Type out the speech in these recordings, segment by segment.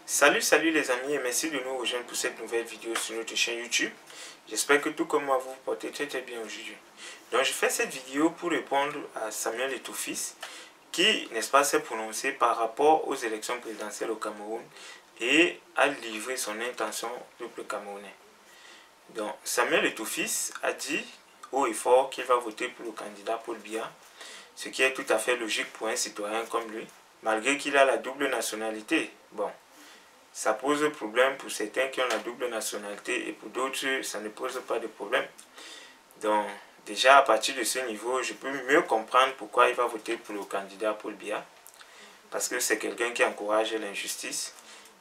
Salut les amis et merci de nous rejoindre pour cette nouvelle vidéo sur notre chaîne YouTube. J'espère que tout comme moi vous vous portez très bien aujourd'hui. Donc je fais cette vidéo pour répondre à Samuel Eto'o-Fils qui, n'est-ce pas, s'est prononcé par rapport aux élections présidentielles au Cameroun et a livré son intention au peuple camerounais. Donc Samuel Eto'o-Fils a dit haut et fort qu'il va voter pour le candidat Paul Biya, ce qui est tout à fait logique pour un citoyen comme lui, malgré qu'il a la double nationalité. Bon, ça pose problème pour certains qui ont la double nationalité et pour d'autres, ça ne pose pas de problème. Donc, déjà à partir de ce niveau, je peux mieux comprendre pourquoi il va voter pour le candidat Paul Biya. Parce que c'est quelqu'un qui encourage l'injustice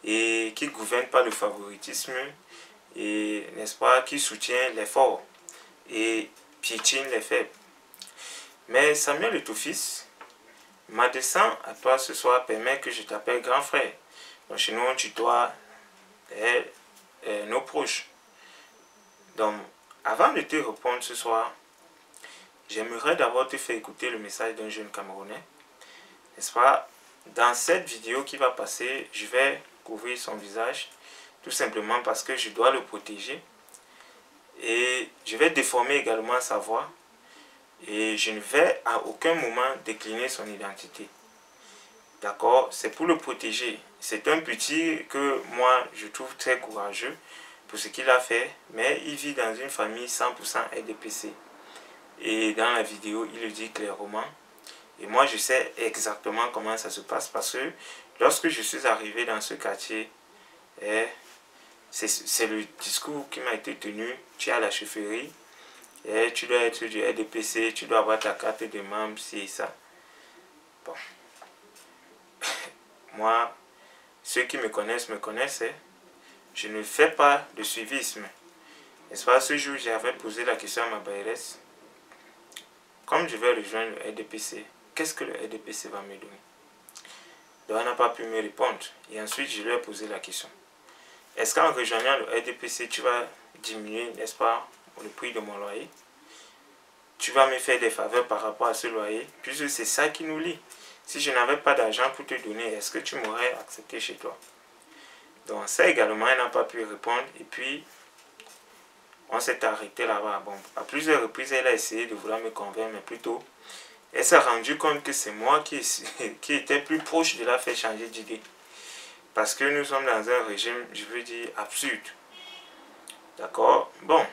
et qui ne gouverne pas le favoritisme et, n'est-ce pas, qui soutient les forts et piétine les faibles. Mais Samuel Eto'o-Fils, ma descente à toi ce soir permet que je t'appelle grand frère. Donc chez nous on tutoie nos proches. Donc avant de te répondre ce soir, j'aimerais d'abord te faire écouter le message d'un jeune Camerounais. N'est-ce pas? Dans cette vidéo qui va passer, je vais couvrir son visage, tout simplement parce que je dois le protéger. Et je vais déformer également sa voix. Et je ne vais à aucun moment décliner son identité. D'accord? C'est pour le protéger. C'est un petit que moi je trouve très courageux pour ce qu'il a fait. Mais il vit dans une famille 100% RDPC. Et dans la vidéo, il le dit clairement. Et moi je sais exactement comment ça se passe. Parce que lorsque je suis arrivé dans ce quartier, c'est le discours qui m'a été tenu. Tu es à la chefferie. Et tu dois être du RDPC, tu dois avoir ta carte de membre, c'est ça. Bon. Moi, ceux qui me connaissent. Je ne fais pas de suivisme. N'est-ce pas, ce jour, j'avais posé la question à ma bailleresse. Comme je vais rejoindre le RDPC, qu'est-ce que le RDPC va me donner? Donc, elle n'a pas pu me répondre. Et ensuite, je lui ai posé la question. Est-ce qu'en rejoignant le RDPC, tu vas diminuer, n'est-ce pas, le prix de mon loyer? Tu vas me faire des faveurs par rapport à ce loyer, puisque c'est ça qui nous lie. Si je n'avais pas d'argent pour te donner, est-ce que tu m'aurais accepté chez toi? Donc ça également, elle n'a pas pu répondre. Et puis, on s'est arrêté là-bas. Bon, à plusieurs reprises, elle a essayé de vouloir me convaincre, mais plutôt, elle s'est rendue compte que c'est moi qui était plus proche de la faire changer d'idée. Parce que nous sommes dans un régime, je veux dire, absurde. D'accord? Bon.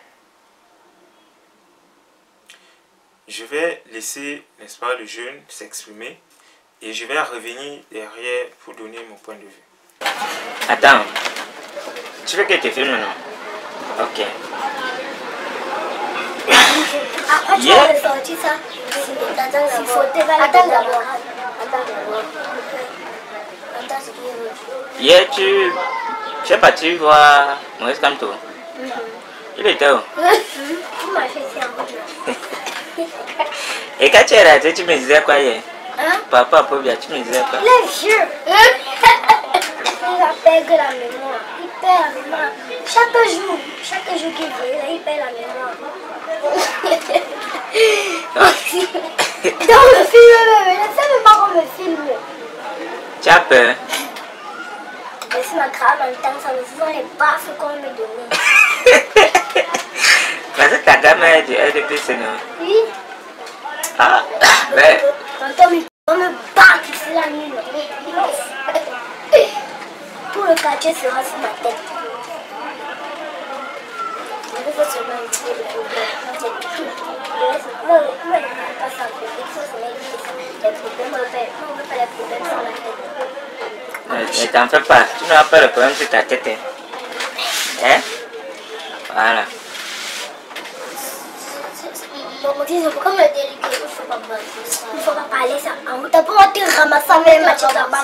Je vais laisser, n'est-ce pas, le jeune s'exprimer et je vais revenir derrière pour donner mon point de vue. Attends, tu veux que je te filme, non? Ok. Tu vas sortir ça. Attends d'abord. Hier, tu es parti voir Maurice Kamto. Il était où? Et quand tu es resté, tu me disais quoi hier? Papa, Paul Biya, tu me disais quoi? Les vieux. Il a perdu la mémoire. Il perd la mémoire. Chaque jour qu'il vient, il perd la mémoire. Dans le film, laissez mes parents me filmer. Tu as peur? Mais si ma crème en temps, ça me sont les baffes qu'on me donne. Parce que ta gamme est du RDPC, non? Oui. Ah, ben. On me bat ici la nuit. Tout le quartier sera sur ma tête. Il faut seulement éviter le problème. C'est tout. Moi, je ne fais pas ça. Il faut seulement éviter les problèmes. On ne veut pas les problèmes sur la tête. Ne t'en fais pas. Tu n'auras pas le problème sur ta tête. Hein? Voilà. Bon, c'est pourquoi me déliquer. Il ne faut pas parler ça. On t'a pas te ramasser avec ma tête en bas.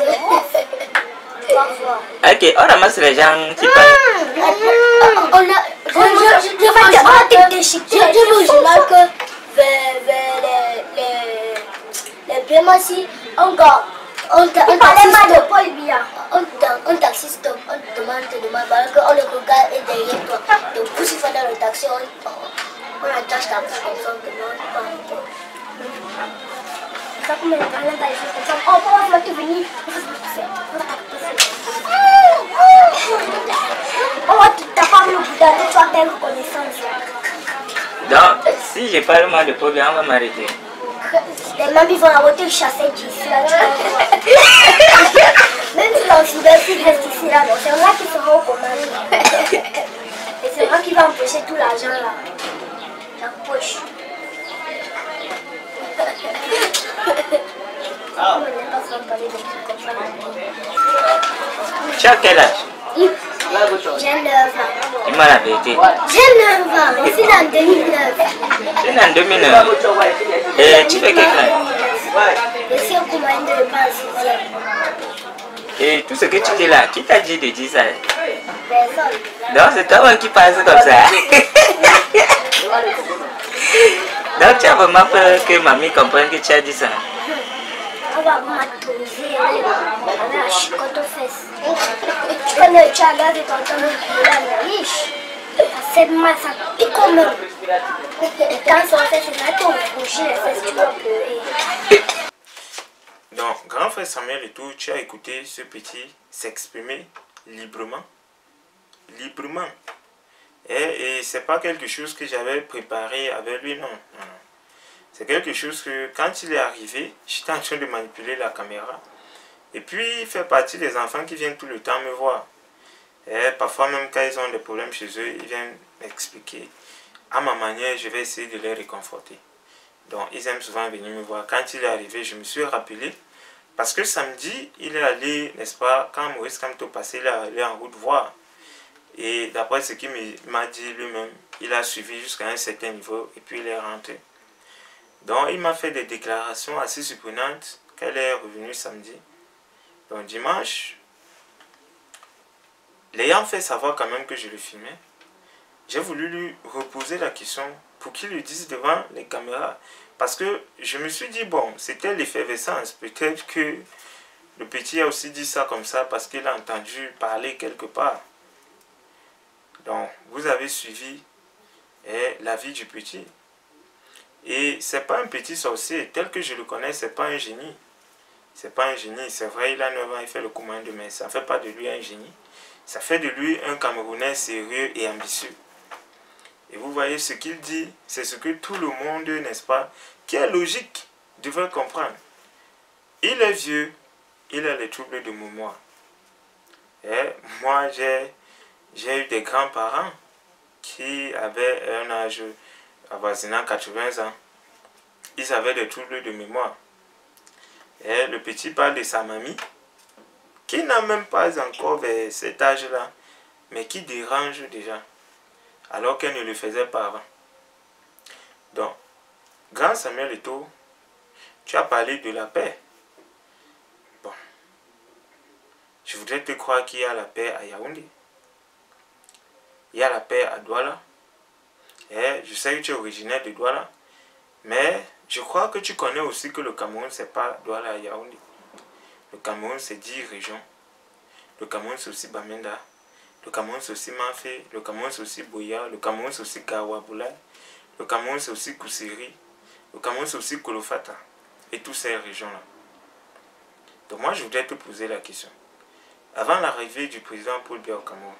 Ok, on ramasse les gens qui parlent. Les paiements si on parlait mal de Paul Biya. Un taxiste, on demande parce qu'on le regarde et derrière toi. Donc, pour s'il faut dans le taxi, on attache ta bouche comme ça, on demande pas. Ça comme les parents dans les choses comme ça. Oh, pourquoi tu vas te venir? perdre connaissance. Donc, si j'ai pas le mal de problème, on va m'arrêter. Les mamies vont la voiture chasser d'ici là. Même si l'antidote reste ici là, c'est moi qui sera au commande. Et c'est moi qui va empocher tout l'argent là. La poche. Tu as quel âge? J'ai 9 ans. Dis-moi la vérité. J'ai 9 ans. Je suis en 2009. Tu es né en 2009. Et tu fais quel classe? Je suis au commande de pas en 6e. Et tout ce que tu dis là, qui t'a dit de dire ça? Personne. Donc c'est toi qui penses comme ça. Donc tu as vraiment peur que mamie comprenne que tu as dit ça? On va m'autoriser avec la chicotte aux fesses. Tu connais le chaga de tonton de riche. C'est mal, ça pique comme même. Et quand ça fait, c'est là qu'on bouge les fesses, tu vas pleurer. Donc, grand frère Samuel et tout, tu as écouté ce petit s'exprimer librement. Librement. Et c'est pas quelque chose que j'avais préparé avec lui, non. C'est quelque chose que, quand il est arrivé, j'étais en train de manipuler la caméra. Et puis, il fait partie des enfants qui viennent tout le temps me voir. Et parfois, même quand ils ont des problèmes chez eux, ils viennent m'expliquer. À ma manière, je vais essayer de les réconforter. Donc, ils aiment souvent venir me voir. Quand il est arrivé, je me suis rappelé. Parce que samedi, il est allé, n'est-ce pas, quand Maurice Kamto passait, il est allé en route voir. Et d'après ce qu'il m'a dit lui-même, il a suivi jusqu'à un certain niveau et puis il est rentré. Donc, il m'a fait des déclarations assez surprenantes qu'elle est revenue samedi. Donc, dimanche, l'ayant fait savoir quand même que je le filmais, j'ai voulu lui reposer la question pour qu'il le dise devant les caméras. Parce que je me suis dit, bon, c'était l'effervescence. Peut-être que le petit a aussi dit ça comme ça parce qu'il a entendu parler quelque part. Donc, vous avez suivi la vie du petit. Et c'est pas un petit sorcier, tel que je le connais, c'est pas un génie. C'est pas un génie, c'est vrai, il a 9 ans, il fait le commande, mais ça ne fait pas de lui un génie. Ça fait de lui un Camerounais sérieux et ambitieux. Et vous voyez, ce qu'il dit, c'est ce que tout le monde, n'est-ce pas, qui est logique, devrait comprendre. Il est vieux, il a les troubles de mémoire. Et moi, j'ai eu des grands-parents qui avaient un âge avoisinant 80 ans. Ils avaient des troubles de mémoire. Et le petit parle de sa mamie, qui n'a même pas encore vers cet âge-là, mais qui dérange déjà, alors qu'elle ne le faisait pas avant. Donc, grand Samuel Eto'o, tu as parlé de la paix. Bon, je voudrais te croire qu'il y a la paix à Yaoundé. Il y a la paix à Douala. Et je sais que tu es originaire de Douala, mais je crois que tu connais aussi que le Cameroun, c'est pas Douala et Yaoundé. Le Cameroun, c'est 10 régions. Le Cameroun, c'est aussi Bamenda. Le Cameroun, c'est aussi Manfé. Le Cameroun, c'est aussi Boya. Le Cameroun, c'est aussi Gawaboula. Le Cameroun, c'est aussi Koussiri. Le Cameroun, c'est aussi Kolofata. Et toutes ces régions-là. Donc moi, je voudrais te poser la question. Avant l'arrivée du président Paul Biya au Cameroun,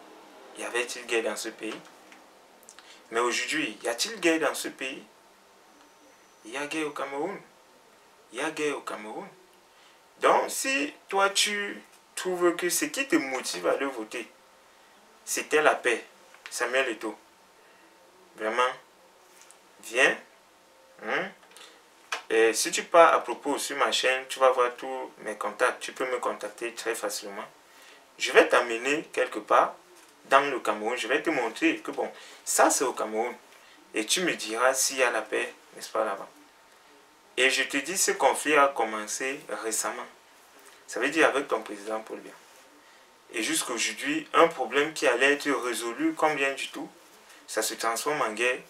y avait-il guerre dans ce pays? Mais aujourd'hui, y a-t-il guerre dans ce pays? Il y a guerre au Cameroun. Il y a guerre au Cameroun. Donc, si toi, tu trouves que ce qui te motive à le voter, c'était la paix, Samuel Eto'o, vraiment, viens. Et si tu pars à propos sur ma chaîne, tu vas voir tous mes contacts. Tu peux me contacter très facilement. Je vais t'amener quelque part dans le Cameroun. Je vais te montrer que bon, ça c'est au Cameroun. Et tu me diras s'il y a la paix, n'est-ce pas, là-bas. Et je te dis, ce conflit a commencé récemment. Ça veut dire avec ton président Paul Biya. Et jusqu'à aujourd'hui, un problème qui allait être résolu comme bien du tout, ça se transforme en guerre.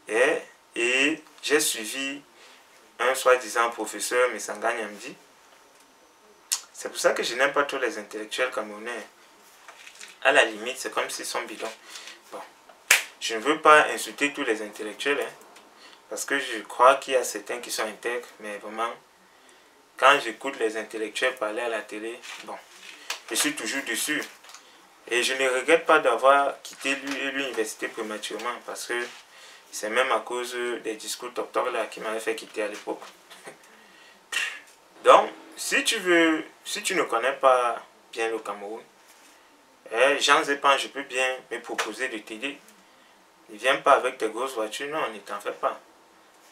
Et j'ai suivi un soi-disant professeur, Messanga Nyamdi. C'est pour ça que je n'aime pas trop les intellectuels camerounais. À la limite, c'est comme s'ils sont bidons. Bon, je ne veux pas insulter tous les intellectuels, parce que je crois qu'il y a certains qui sont intègres, mais vraiment, quand j'écoute les intellectuels parler à la télé, bon, je suis toujours dessus. Et je ne regrette pas d'avoir quitté l'université prématurément parce que c'est même à cause des discours toc-toc là qui m'avaient fait quitter à l'époque. Donc, si tu ne connais pas bien le Cameroun, Jean Zépan, je peux bien me proposer de t'aider. Ne viens pas avec tes grosses voitures, non, ne t'en fais pas.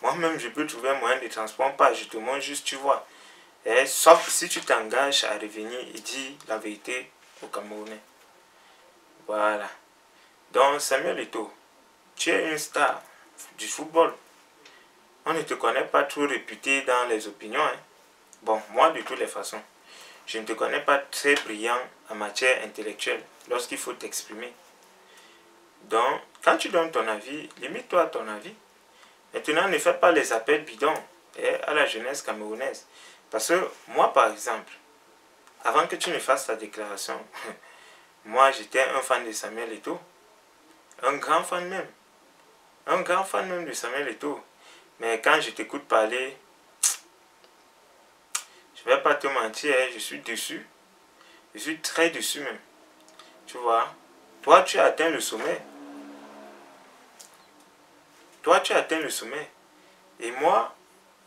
Moi-même, je peux trouver un moyen de transport, pas, je te montre juste, tu vois. Sauf si tu t'engages à revenir et dire la vérité aux Camerounais. Voilà. Donc, Samuel Eto'o, tu es une star du football. On ne te connaît pas trop réputé dans les opinions. Hein. Bon, moi, de toutes les façons, je ne te connais pas très brillant en matière intellectuelle lorsqu'il faut t'exprimer. Donc, quand tu donnes ton avis, limite-toi à ton avis. Maintenant, ne fais pas les appels bidons à la jeunesse camerounaise. Parce que moi, par exemple, avant que tu ne fasses ta déclaration, moi, j'étais un fan de Samuel Eto'o. Un grand fan même. Un grand fan même de Samuel Eto'o. Mais quand je t'écoute parler, je ne vais pas te mentir, je suis déçu. Je suis très déçu même. Tu vois, toi, tu as atteint le sommet. Toi, tu as atteint le sommet. Et moi,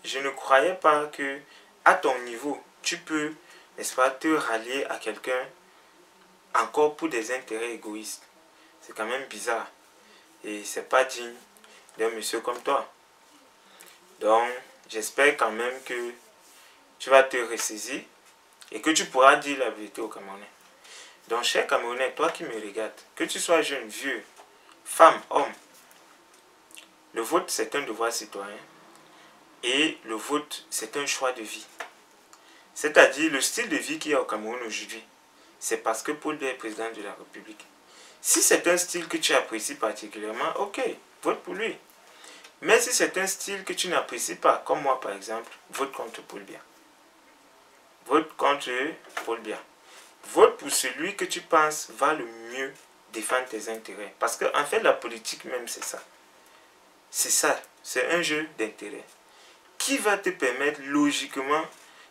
je ne croyais pas que, à ton niveau, tu peux, n'est-ce pas, te rallier à quelqu'un encore pour des intérêts égoïstes. C'est quand même bizarre. Et c'est pas digne d'un monsieur comme toi. Donc, j'espère quand même que tu vas te ressaisir et que tu pourras dire la vérité aux Camerounais. Donc, cher Camerounais, toi qui me regardes, que tu sois jeune, vieux, femme, homme, le vote, c'est un devoir citoyen. Et le vote, c'est un choix de vie. C'est-à-dire, le style de vie qu'il y a au Cameroun aujourd'hui, c'est parce que Paul Biya est président de la République. Si c'est un style que tu apprécies particulièrement, ok, vote pour lui. Mais si c'est un style que tu n'apprécies pas, comme moi par exemple, vote contre Paul Biya. Vote contre Paul Biya. Vote pour celui que tu penses va le mieux défendre tes intérêts. Parce qu'en fait, la politique même, c'est ça. C'est ça, c'est un jeu d'intérêt. Qui va te permettre logiquement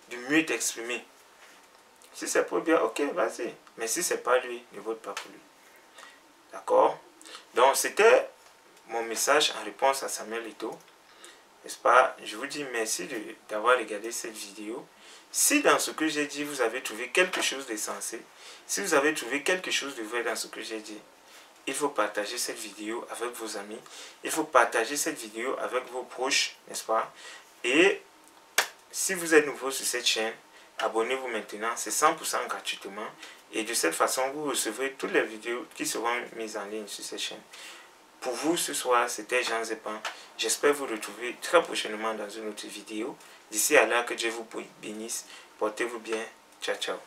de mieux t'exprimer? Si c'est Paul Biya, ok, vas-y. Mais si c'est pas lui, ne vote pas pour lui. D'accord? Donc, c'était mon message en réponse à Samuel Eto'o. N'est-ce pas? Je vous dis merci d'avoir regardé cette vidéo. Si dans ce que j'ai dit, vous avez trouvé quelque chose de sensé, si vous avez trouvé quelque chose de vrai dans ce que j'ai dit, il faut partager cette vidéo avec vos amis. Il faut partager cette vidéo avec vos proches, n'est-ce pas? Et si vous êtes nouveau sur cette chaîne, abonnez-vous maintenant, c'est 100% gratuitement. Et de cette façon, vous recevrez toutes les vidéos qui seront mises en ligne sur cette chaîne. Pour vous, ce soir, c'était Jean Zépan. J'espère vous retrouver très prochainement dans une autre vidéo. D'ici à là, que Dieu vous bénisse. Portez-vous bien. Ciao, ciao.